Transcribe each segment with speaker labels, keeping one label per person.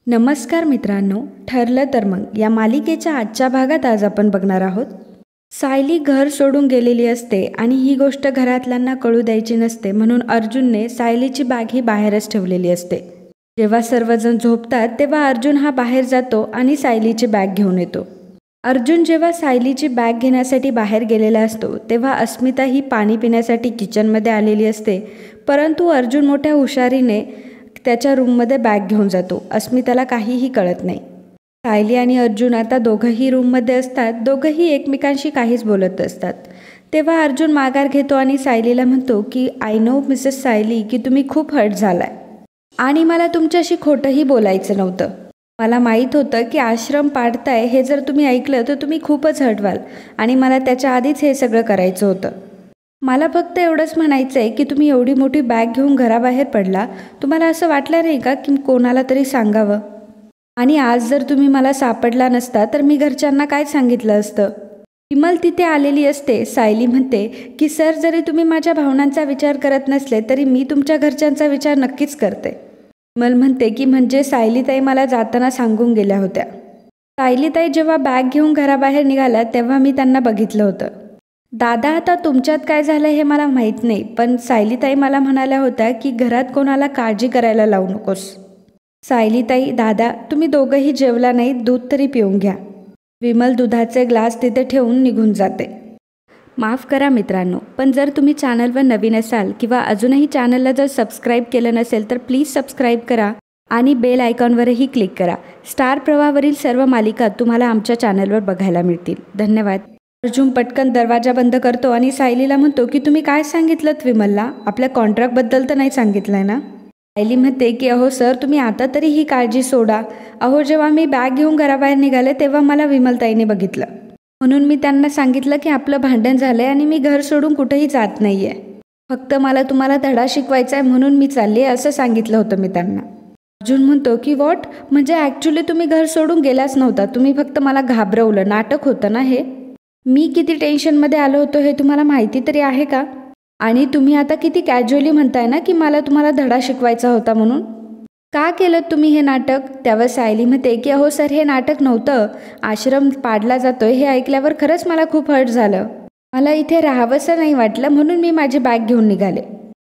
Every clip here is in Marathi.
Speaker 1: नमस्कार मित्रांनो, ठरलं तर मग या मालिकेच्या आजच्या भागात आज आपण बघणार आहोत. सायली घर सोडून गेलेली असते आणि ही गोष्ट घरातल्यांना कळू द्यायची नसते, म्हणून अर्जुनने सायलीची बॅग ही बाहेरच ठेवलेली असते. जेव्हा सर्वजण झोपतात तेव्हा अर्जुन हा बाहेर जातो आणि सायलीची बॅग घेऊन येतो. अर्जुन जेव्हा सायलीची बॅग घेण्यासाठी बाहेर गेलेला असतो तेव्हा अस्मिता ही पाणी पिण्यासाठी किचनमध्ये आलेली असते, परंतु अर्जुन मोठ्या हुशारीने त्याच्या रूममध्ये बॅग घेऊन जातो. अस्मिताला काहीही कळत नाही. सायली आणि अर्जुन आता दोघंही रूममध्ये असतात. दोघंही एकमेकांशी काहीच बोलत असतात. तेव्हा अर्जुन माघार घेतो आणि सायलीला म्हणतो की आय नो मिसेस सायली की तुम्ही खूप हर्ट झालाय आणि मला तुमच्याशी खोटंही बोलायचं नव्हतं. मला माहीत होतं की आश्रम पाडताय हे जर तुम्ही ऐकलं तर तुम्ही खूपच हर्ट व्हाल आणि मला त्याच्या आधीच हे सगळं करायचं होतं. मला फक्त एवढंच म्हणायचं आहे की तुम्ही एवढी मोठी बॅग घेऊन घराबाहेर पडला, तुम्हाला असं वाटलं नाही का की कोणाला तरी सांगावं? आणि आज जर तुम्ही मला सापडला नसता तर मी घरच्यांना काय सांगितलं असतं? विमल तिथे आलेली असते. सायली म्हणते की सर, जरी तुम्ही माझ्या भावनांचा विचार करत नसले तरी मी तुमच्या घरच्यांचा विचार नक्कीच करते. विमल म्हणते की म्हणजे सायलीताई मला जाताना सांगून गेल्या होत्या. सायलीताई जेव्हा बॅग घेऊन घराबाहेर निघाल्या तेव्हा मी त्यांना बघितलं होतं. दादा, आता तुमच्यात काय झालं हे मला माहीत नाही, पण सायलीताई मला म्हणाल्या होत्या की घरात कोणाला काळजी करायला लावू नकोस. सायलीताई, दादा, तुम्ही दोघंही जेवला नाही, दूध तरी पिऊन घ्या. विमल दुधाचे ग्लास तिथे ठेवून निघून जाते. माफ करा मित्रांनो, पण जर तुम्ही चॅनलवर नवीन असाल किंवा अजूनही चॅनलला जर सबस्क्राईब केलं नसेल तर प्लीज सबस्क्राईब करा आणि बेल आयकॉनवरही क्लिक करा. स्टार प्रवाहावरील सर्व मालिका तुम्हाला आमच्या चॅनलवर बघायला मिळतील. धन्यवाद. अर्जुन पटकन दरवाजा बंद करतो आणि सायलीला म्हणतो की तुम्ही काय सांगितलं विमलला? आपल्या कॉन्ट्रॅक्टबद्दल तर नाही सांगितलंय ना? सायली म्हणते की अहो सर, तुम्ही आता तरी ही काळजी सोडा. अहो, जेव्हा मी बॅग घेऊन घराबाहेर निघाले तेव्हा मला विमलताईने बघितलं, म्हणून मी त्यांना सांगितलं की आपलं भांडण झालंय आणि मी घर सोडून कुठेही जात नाहीये. फक्त मला तुम्हाला धडा शिकवायचा आहे म्हणून मी चालली आहे, असं सांगितलं होतं मी त्यांना. अर्जुन म्हणतो की व्हॉट? म्हणजे ॲक्च्युली तुम्ही घर सोडून गेलाच नव्हता, तुम्ही फक्त मला घाबरवलं, नाटक होतं ना हे? मी किती टेन्शनमध्ये आलो होतो हे तुम्हाला माहिती तरी आहे का? आणि तुम्ही आता किती कॅज्युअली म्हणताय ना की मला तुम्हाला धडा शिकवायचा होता म्हणून. का केलं तुम्ही हे नाटक? त्यावर सायली म्हणते की अहो सर, हे नाटक नव्हतं. आश्रम पाडला जातोय हे ऐकल्यावर खरंच मला खूप हर्ट झालं. मला इथे राहावंसं नाही वाटलं म्हणून मी माझी बॅग घेऊन निघाले.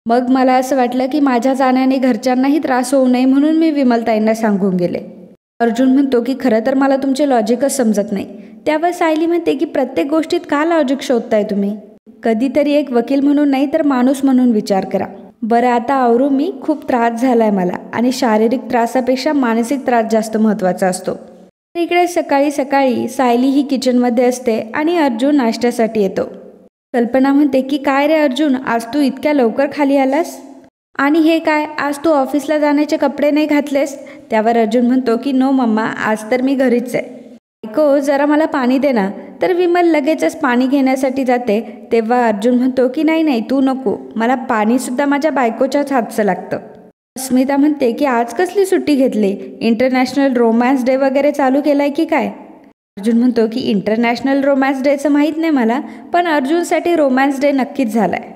Speaker 1: मग मला असं वाटलं की माझ्या जाण्याने घरच्यांनाही त्रास होऊ नये म्हणून मी विमलताईंना सांगून गेले. अर्जुन म्हणतो की खरं तर मला तुमचे लॉजिकच समजत नाही. त्यावर सायली म्हणते की प्रत्येक गोष्टीत का लॉजिक शोधताय तुम्ही? कधीतरी एक वकील म्हणून नाही तर माणूस म्हणून विचार करा. बरं, आता आवरू मी. खूप त्रास झालाय मला आणि शारीरिक त्रासापेक्षा मानसिक त्रास जास्त महत्त्वाचा असतो. इकडे सकाळी सकाळी सायली ही किचनमध्ये असते आणि अर्जुन नाश्त्यासाठी येतो. कल्पना म्हणते की काय रे अर्जुन, आज तू इतक्या लवकर खाली आलास? आणि हे काय, आज तू ऑफिसला जाण्याचे कपडे नाही घातलेस? त्यावर अर्जुन म्हणतो की नो मम्मा, आज तर मी घरीच आहे. ऐको, जरा मला पाणी दे ना. तर विमल लगेचच पाणी घेण्यासाठी जाते. तेव्हा अर्जुन म्हणतो की नाही नाही, तू नको, मला पाणीसुद्धा माझ्या बायकोच्याच हातचं लागतं. अस्मिता म्हणते की आज कसली सुट्टी घेतली? इंटरनॅशनल रोमॅन्स डे वगैरे चालू केलाय की काय? अर्जुन म्हणतो की इंटरनॅशनल रोमॅन्स डेचं माहीत नाही मला, पण अर्जुनसाठी रोमॅन्स डे नक्कीच झालाय.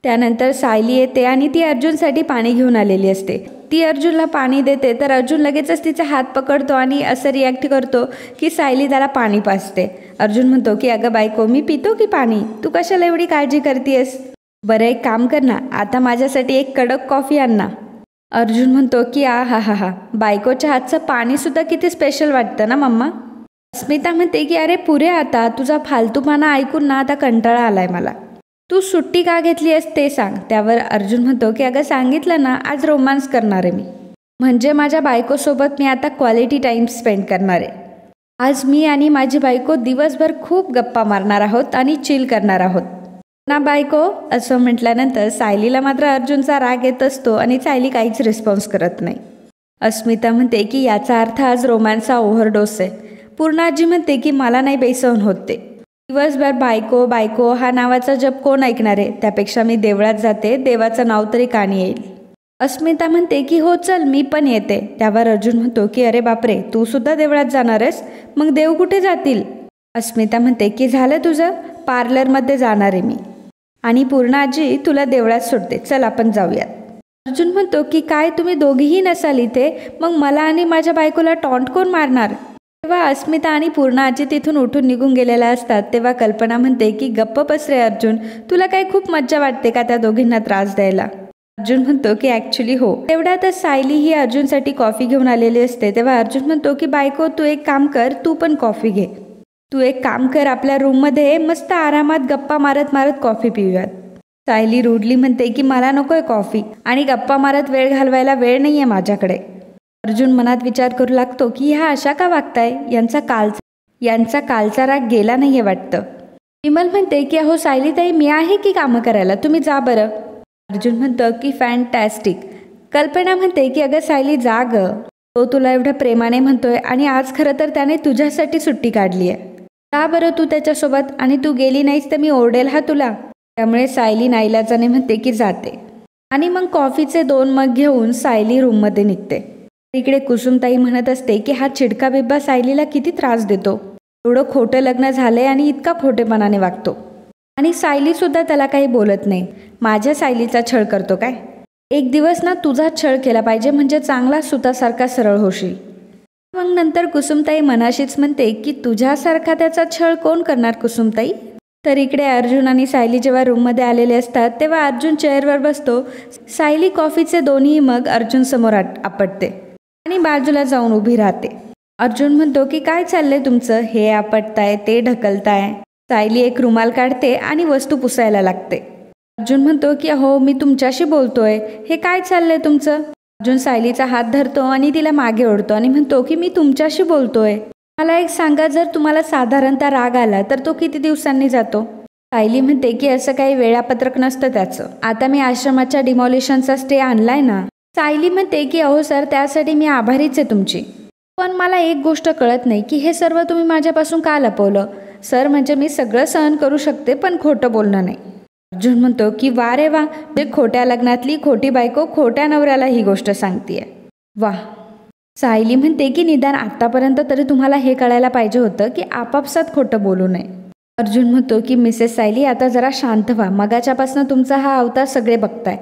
Speaker 1: त्यानंतर सायली येते आणि ती अर्जुनसाठी पाणी घेऊन आलेली असते. ती अर्जुनला पाणी देते तर अर्जुन लगेचच तिचा हात पकडतो आणि असं रिॲक्ट करतो की सायली त्याला पाणी पाजते. अर्जुन म्हणतो की अगं बायको, मी पितो की पाणी, तू कशाला एवढी काळजी करतेस? बरं, एक काम कर ना, आता माझ्यासाठी एक कडक कॉफी आण ना. अर्जुन म्हणतो की आ हा हा हा, बायकोच्या हातचं पाणीसुद्धा किती स्पेशल वाटतं ना मम्मा. अस्मिता म्हणते की अरे पुरे, आता तुझा फालतूपणा ऐकून ना आता कंटाळा आलाय मला. तू सुट्टी का घेतली आहेस ते सांग. त्यावर अर्जुन म्हणतो की अगं सांगितलं ना, आज रोमांस करणार आहे मी. म्हणजे माझ्या बायकोसोबत मी आता क्वालिटी टाईम स्पेंड करणार आहे. आज मी आणि माझी बायको दिवसभर खूप गप्पा मारणार आहोत आणि चिल करणार आहोत ना बायको. असं म्हटल्यानंतर सायलीला मात्र अर्जुनचा राग येत असतो आणि सायली काहीच रिस्पॉन्स करत नाही. अस्मिता म्हणते की याचा अर्थ आज रोमॅन्सचा ओव्हरडोस आहे. पूर्णाजी म्हणते की मला नाही बेसहन होत ते. दिवसभर बायको बायको हा नावाचा जप कोण ऐकणार आहे? त्यापेक्षा मी देवळात जाते, देवाचं नाव तरी कानी येईल. अस्मिता म्हणते की हो चल, मी पण येते. त्यावर अर्जुन म्हणतो की अरे बापरे, तू सुद्धा देवळात जाणार आहेस? मग देव कुठे जातील? अस्मिता म्हणते की झालं तुझं, पार्लरमध्ये जाणार आहे मी आणि पूर्णाजी तुला देवळात सोडते, चल आपण जाऊयात. अर्जुन म्हणतो की काय तुम्ही दोघीही नसाल इथे, मग मला आणि माझ्या बायकोला टॉन्ट कोण मारणार? तेव्हा अस्मिता आणि पूर्णा आजी तिथून उठून निघून गेलेल्या असतात. तेव्हा कल्पना म्हणते की गप्प बस रे अर्जुन, तुला काय खूप मज्जा वाटते का त्या दोघींना त्रास द्यायला? अर्जुन म्हणतो की ॲक्च्युली हो. तेवढ्यातच सायली ही अर्जुनसाठी कॉफी घेऊन आलेली असते. तेव्हा अर्जुन म्हणतो की बायको तू एक काम कर, तू पण कॉफी घे. तू एक काम कर, आपल्या रूममध्ये मस्त आरामात गप्पा मारत मारत कॉफी पिऊयात. सायली रूडली म्हणते की मला नकोय कॉफी आणि गप्पा मारत वेळ घालवायला वेळ नाहीये माझ्याकडे. अर्जुन मनात विचार करू लागतो की ह्या अशा का वागताय, यांचा कालचा राग गेला नाहीये वाटतं. विमल म्हणते की अहो सायलीताई मी आहे की कामं करायला, तुम्ही जा बरं. अर्जुन म्हणतं की फॅन्टॅस्टिक. कल्पना म्हणते की अगं सायली जा ग, तो तुला एवढ्या प्रेमाने म्हणतोय आणि आज खरं तर त्याने तुझ्यासाठी सुट्टी काढली आहे. जा बरं तू त्याच्यासोबत, आणि तू गेली नाहीस तर मी ओरडेल हा तुला. त्यामुळे सायली नाईलाजाने म्हणते की जाते आणि मग कॉफीचे 2 मग घेऊन सायली रूममध्ये निघते. इकडे कुसुमताई म्हणत असते की हा चिडका बिब्बा सायलीला किती त्रास देतो, एवढं खोटं लग्न झालंय आणि इतका खोटेपणाने वागतो, आणि सायली सुद्धा त्याला काही बोलत नाही. माझ्या सायलीचा छळ करतो काय? एक दिवस ना तुझा छळ केला पाहिजे, म्हणजे चांगला सुतासारखा सरळ होशील. मग नंतर कुसुमताई मनाशीच म्हणते की तुझ्यासारखा त्याचा छळ कोण करणार कुसुमताई? तर इकडे अर्जुन आणि सायली जेव्हा रूममध्ये आलेले असतात तेव्हा अर्जुन चेअरवर बसतो. सायली कॉफीचे 2ही मग अर्जुन समोर आपटते आणि बाजूला जाऊन उभी राहते. अर्जुन म्हणतो की काय चाललंय तुमचं, हे आपटताय ते ढकलताय. सायली एक रुमाल काढते आणि वस्तू पुसायला लागते. अर्जुन म्हणतो की अहो मी तुमच्याशी बोलतोय, हे काय चाललंय तुमचं? अर्जुन सायलीचा हात धरतो आणि तिला मागे ओढतो आणि म्हणतो की मी तुमच्याशी बोलतोय. मला एक सांगा, जर तुम्हाला साधारणतः राग आला तर तो किती दिवसांनी जातो? सायली म्हणते की असं काही वेळापत्रक नसतं त्याचं, आता मी आश्रमाच्या डिमॉलिशनचा स्टे आणलाय ना. सायली म्हणते की अहो सर त्यासाठी मी आभारीच आहे तुमची, पण मला एक गोष्ट कळत नाही की हे सर्व तुम्ही माझ्यापासून का लपवलं? सर म्हणजे मी सगळं सहन करू शकते पण खोटं बोलणं नाही. अर्जुन म्हणतो की वा रे वा, म्हणजे खोट्या लग्नातली खोटी बायको खोट्या नवऱ्याला ही गोष्ट सांगतेय, वा. सायली म्हणते की निदान आतापर्यंत तरी तुम्हाला हे कळायला पाहिजे होतं की आपापसात खोटं बोलू नये. अर्जुन म्हणतो की मिसेस सायली आता जरा शांत व्हा, मगाच्यापासून तुमचा हा अवतार सगळे बघताय,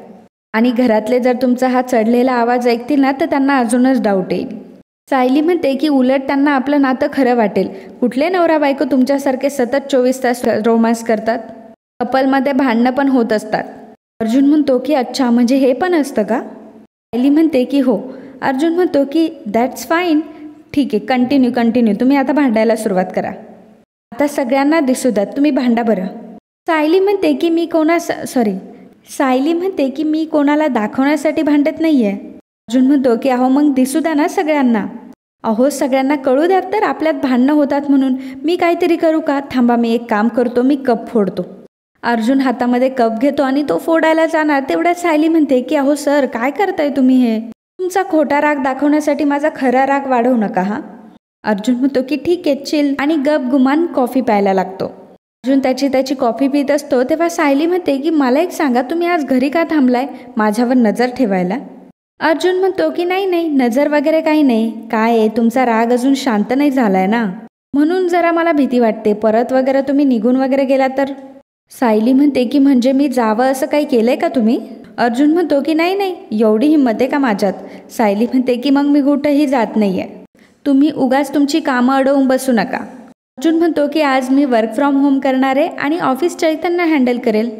Speaker 1: आणि घरातले जर तुमचा हा चढलेला आवाज ऐकतील ना तर त्यांना अजूनच डाऊट येईल. सायली म्हणते की उलट त्यांना आपलं नातं खरं वाटेल. कुठले नवरा बायको तुमच्यासारखे सतत 24 तास रोमॅन्स करतात? कपलमध्ये भांडणं पण होत असतात. अर्जुन म्हणतो की अच्छा, म्हणजे हे पण असतं का? सायली म्हणते की हो. अर्जुन म्हणतो की दॅट्स फाईन, ठीक आहे, कंटिन्यू तुम्ही आता भांडायला सुरुवात करा, आता सगळ्यांना दिसू द्यात, तुम्ही भांडा बरं. सायली म्हणते की मी कोणाला दाखवण्यासाठी भांडत नाहीये. अर्जुन म्हणतो की अहो मग दिसू द्या ना सगळ्यांना, अहो सगळ्यांना कळू द्यात तर आपल्यात भांडणं होतात म्हणून. मी काहीतरी करू का? थांबा मी एक काम करतो, मी कप फोडतो. अर्जुन हातामध्ये कप घेतो आणि तो फोडायला जाणार तेवढ्यात सायली म्हणते की अहो सर काय करताय तुम्ही, हे तुमचा खोटा राग दाखवण्यासाठी माझा खरा राग वाढवू नका हा. अर्जुन म्हणतो की ठीक आहे चिल, आणि गप गुमान कॉफी प्यायला लागतो. अर्जुन त्याची कॉफी पित असतो तेव्हा सायली म्हणते की मला एक सांगा, तुम्ही आज घरी का थांबलाय, माझ्यावर नजर ठेवायला? अर्जुन म्हणतो की नाही नजर वगैरे काही नाही, काय आहे तुमचा राग अजून शांत नाही झालाय ना, म्हणून जरा मला भीती वाटते, परत वगैरे तुम्ही निघून वगैरे गेला तर. सायली म्हणते की म्हणजे मी जावं असं काही केलंय का तुम्ही? अर्जुन म्हणतो की नाही एवढी हिंमत आहे का माझ्यात? सायली म्हणते की मग मी कुठंही जात नाहीये, तुम्ही उगाच तुमची कामं अडवून बसू नका. अर्जुन म्हणतो की आज मी वर्क फ्रॉम होम करणार आहे आणि ऑफिस चैतन्य हँडल करेल,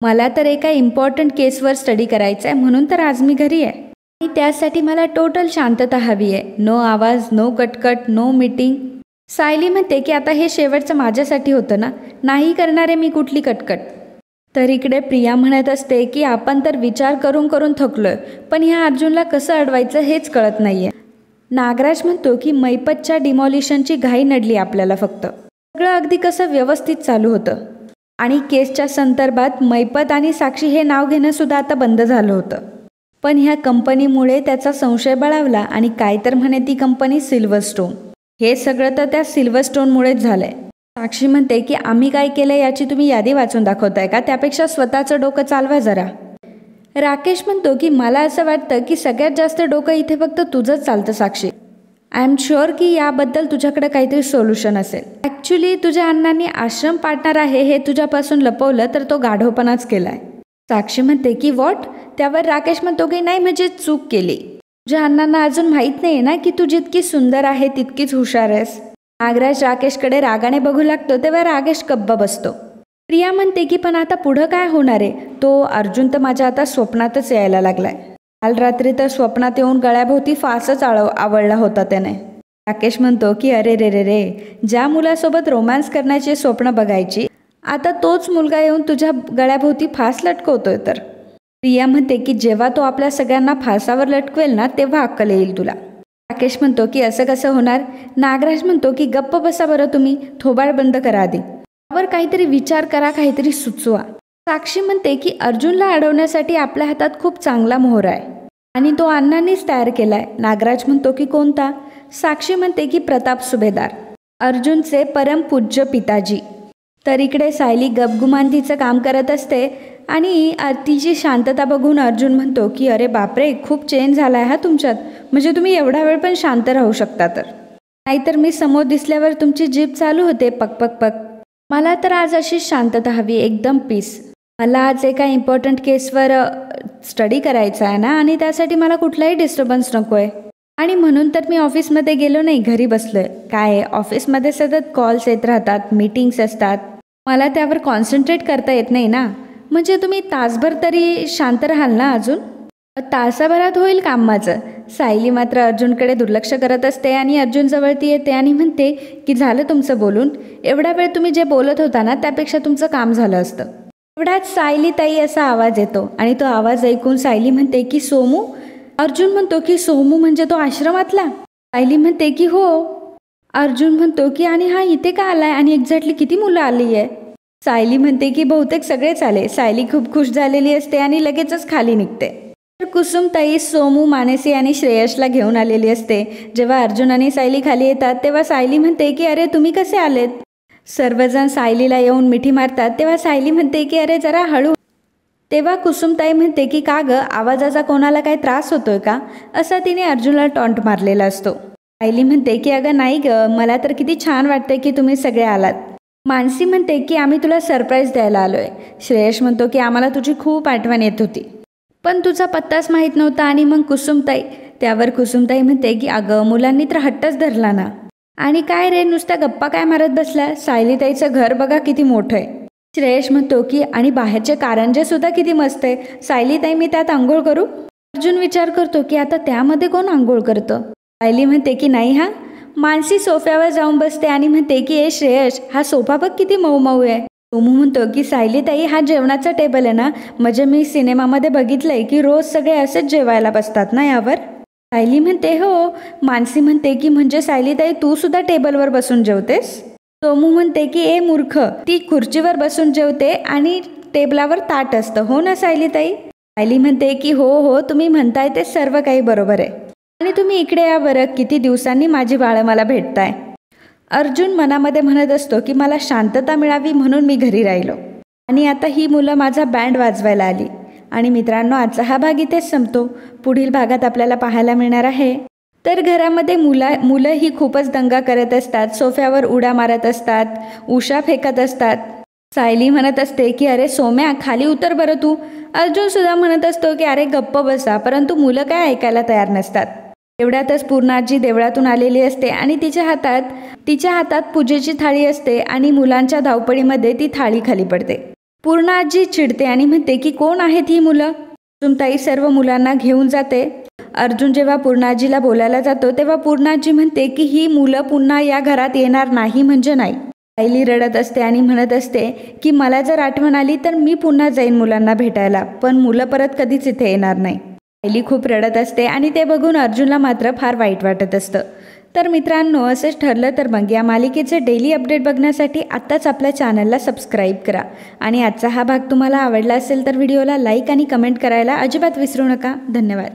Speaker 1: मला तर एका इम्पॉर्टंट केसवर स्टडी करायचं आहे म्हणून तर आज मी घरी आहे, आणि त्यासाठी मला टोटल शांतता हवी आहे, नो आवाज, नो कटकट, नो मीटिंग. सायली म्हणते की आता हे शेवटचं माझ्यासाठी होतं ना, नाही करणारे मी कुठली कटकट. तर इकडे प्रिया म्हणत असते की आपण तर विचार करून करून थकलोय, पण ह्या अर्जुनला कसं अडवायचं हेच कळत नाहीये. नागराज म्हणतो की मैपतच्या डिमॉलिशनची घाई नडली आपल्याला, फक्त सगळं अगदी कसं व्यवस्थित चालू होतं, आणि केसच्या संदर्भात मैपत आणि साक्षी हे नाव घेणं सुद्धा आता बंद झालं होतं, पण ह्या कंपनीमुळे त्याचा संशय बळावला, आणि काय तर म्हणे ती कंपनी सिल्वरस्टोन, हे सगळं तर त्या सिल्वरस्टोनमुळेच झालंय. साक्षी म्हणते की आम्ही काय केलं याची तुम्ही यादी वाचून दाखवताय का, त्यापेक्षा स्वतःचं डोकं चालवा जरा. राकेश म्हणतो की मला असं वाटतं की सगळ्यात जास्त डोकं इथे फक्त तुझंच चालतं साक्षी, आय एम शुअर की याबद्दल तुझ्याकडे काहीतरी सोल्युशन असेल. ॲक्च्युली तुझ्या अण्णांनी आश्रम पार्टनर आहे हे तुझ्यापासून लपवलं तर तो गाढवपणाच केलाय. साक्षी म्हणते की व्हॉट? त्यावर राकेश म्हणतो की नाही म्हणजे चूक केली. तुझ्या अण्णांना अजून माहीत नाही ना की तू जितकी सुंदर आहे तितकीच हुशार आहेस. नागराज राकेशकडे रागाने बघू लागतो तेव्हा राकेश गप्प बसतो. प्रिया म्हणते की पण आता पुढं काय होणार आहे? तो अर्जुन तर माझ्या आता स्वप्नातच यायला लागलाय. काल रात्री तर स्वप्नात येऊन गळ्याभोवती फासच आवडला होता त्याने. राकेश म्हणतो की अरे रे रे रे, ज्या मुलासोबत रोमॅन्स करण्याचे स्वप्न बघायची आता तोच मुलगा येऊन तुझ्या गळ्याभोवती फास लटकवतोय तर. प्रिया म्हणते की जेव्हा तो आपल्या सगळ्यांना फासावर लटकवेल ना तेव्हा अक्कल येईल तुला. राकेश म्हणतो की असं कसं होणार? नागराज म्हणतो की गप्प बसा बरं तुम्ही, थोबाड बंद करा आधी. त्यावर काहीतरी विचार करा, काहीतरी सुचवा. साक्षी म्हणते की अर्जुनला अडवण्यासाठी आपल्या हातात खूप चांगला मोहरा आहे आणि तो अण्णांनीच तयार केलाय. नागराज म्हणतो की कोणता? साक्षी म्हणते की प्रताप सुभेदार, अर्जुनचे परमपूज्य पिताजी. तर इकडे सायली गपगुमान तिचं काम करत असते आणि तिची शांतता बघून अर्जुन म्हणतो की अरे बापरे, खूप चेंज झालाय हा तुमच्यात. म्हणजे तुम्ही एवढा वेळ पण शांत राहू शकता तर. नाहीतर मी समोर दिसल्यावर तुमची जीभ चालू होते पक पक पक. मला तर आज अशीच शांतता हवी, एकदम पीस. मला आज एका इम्पॉर्टंट केसवर स्टडी करायचा आहे ना आणि त्यासाठी मला कुठलाही डिस्टर्बन्स नको आहे. आणि म्हणून तर मी ऑफिसमध्ये गेलो नाही, घरी बसलोय. काय ऑफिसमध्ये सतत कॉल्स येत राहतात, मीटिंग्स असतात, मला त्यावर कॉन्सन्ट्रेट करता येत नाही ना. म्हणजे तुम्ही तासभर तरी शांत राहाल ना अजून? तासाभरात होईल काम माझं. सायली मात्र अर्जुनकडे दुर्लक्ष करत असते आणि अर्जुनजवळ ती येते आणि म्हणते की झालं तुमचं बोलून. एवढा वेळ तुम्ही जे बोलत होता ना त्यापेक्षा तुमचं काम झालं असतं. एवढ्यात सायली ताई असा आवाज येतो आणि तो आवाज ऐकून सायली म्हणते की सोमू. अर्जुन म्हणतो की सोमू म्हणजे तो आश्रमातला? सायली म्हणते की हो. अर्जुन म्हणतो की आणि हा इथे का आलाय आणि एक्झॅक्टली किती मुलं आली आहे? सायली म्हणते की बहुतेक सगळेच आले. सायली खूप खुश झालेली असते आणि लगेचच खाली निघते. तर कुसुमताई सोमू, मानसी आणि श्रेयसला घेऊन आलेली असते. जेव्हा अर्जुन आणि सायली खाली येतात तेव्हा सायली म्हणते की अरे तुम्ही कसे आलेत? सर्वजण सायलीला येऊन मिठी मारतात तेव्हा सायली म्हणते की अरे जरा हळू. तेव्हा कुसुमताई म्हणते की का ग, आवाजाचा कोणाला काही त्रास होतोय का? असा तिने अर्जुनला टॉन्ट मारलेला असतो. सायली म्हणते की अगं नाही ग, मला तर किती छान वाटतंय की तुम्ही सगळे आलात. मानसी म्हणते की आम्ही तुला सरप्राईज द्यायला आलोय. श्रेयस म्हणतो की आम्हाला तुझी खूप आठवण येत होती पण तुझा पत्ताच माहीत नव्हता. आणि मग कुसुमताई, त्यावर कुसुमताई म्हणते की अगं मुलांनी तर हट्टच धरला ना. आणि काय रे, नुसत्या गप्पा काय मारत बसल्या? सायलीताईचं घर बघा किती मोठं आहे. श्रेयस म्हणतो की आणि बाहेरचे कारंजे सुद्धा किती मस्त आहे. सायलीताई मी त्यात आंघोळ करू? अर्जुन विचार करतो की आता त्यामध्ये कोण आंघोळ करतं? सायली म्हणते की नाही हा. मानसी सोफ्यावर जाऊन बसते आणि म्हणते की ए श्रेयस, हा सोफा बघ किती मऊ मऊ आहे. सोमू म्हणतो की सायलीताई हा जेवणाचा टेबल आहे ना, म्हणजे मी सिनेमामध्ये बघितलंय की रोज सगळे असेच जेवायला बसतात ना यावर. सायली म्हणते हो. मानसी म्हणते की म्हणजे सायलीताई तू सुद्धा टेबलवर बसून जेवतेस? सोमू म्हणते की ए मूर्ख, ती खुर्चीवर बसून जेवते आणि टेबलावर ताट असतं, हो ना सायलीताई? सायली म्हणते की हो हो, तुम्ही म्हणताय ते सर्व काही बरोबर आहे. आणि तुम्ही इकडे या बरं, किती दिवसांनी माझी बाळं मला भेटताय. अर्जुन मनामध्ये म्हणत असतो की मला शांतता मिळावी म्हणून मी घरी राहिलो आणि आता ही मुलं माझा बँड वाजवायला आली. आणि मित्रांनो, आजचा हा भाग इथेच संपतो. पुढील भागात आपल्याला पाहायला मिळणार आहे तर घरामध्ये मुलं ही खूपच दंगा करत असतात, सोफ्यावर उड्या मारत असतात, उशा फेकत असतात. सायली म्हणत असते की अरे सोम्या खाली उतर बरं तू. अर्जुन सुद्धा म्हणत असतो की अरे गप्प बसा, परंतु मुलं काय ऐकायला तयार नसतात. एवढ्यातच पूर्णाजी देवळातून आलेली असते आणि तिच्या हातात पूजेची थाळी असते आणि मुलांच्या धावपळीमध्ये ती थाळी खाली पडते. पूर्णाजी चिडते आणि म्हणते की कोण आहेत ही मुलं? कुसुमताई सर्व मुलांना घेऊन जाते. अर्जुन जेव्हा पूर्णाजीला बोलायला जातो तेव्हा पूर्णाजी म्हणते की ही मुलं पुन्हा या घरात येणार नाही म्हणजे नाही. सायली रडत असते आणि म्हणत असते की मला जर आठवण आली तर मी पुन्हा जाईन मुलांना भेटायला, पण मुलं परत कधीच इथे येणार नाही. सायली खूप रडत असते आणि ते बघून अर्जुनला मात्र फार वाईट वाटत असतं. तर मित्रांनो, असंच ठरलं तर मग या मालिकेचे डेली अपडेट बघण्यासाठी आत्ताच आपल्या चॅनलला सबस्क्राईब करा. आणि आजचा हा भाग तुम्हाला आवडला असेल तर व्हिडिओला लाईक आणि कमेंट करायला अजिबात विसरू नका. धन्यवाद.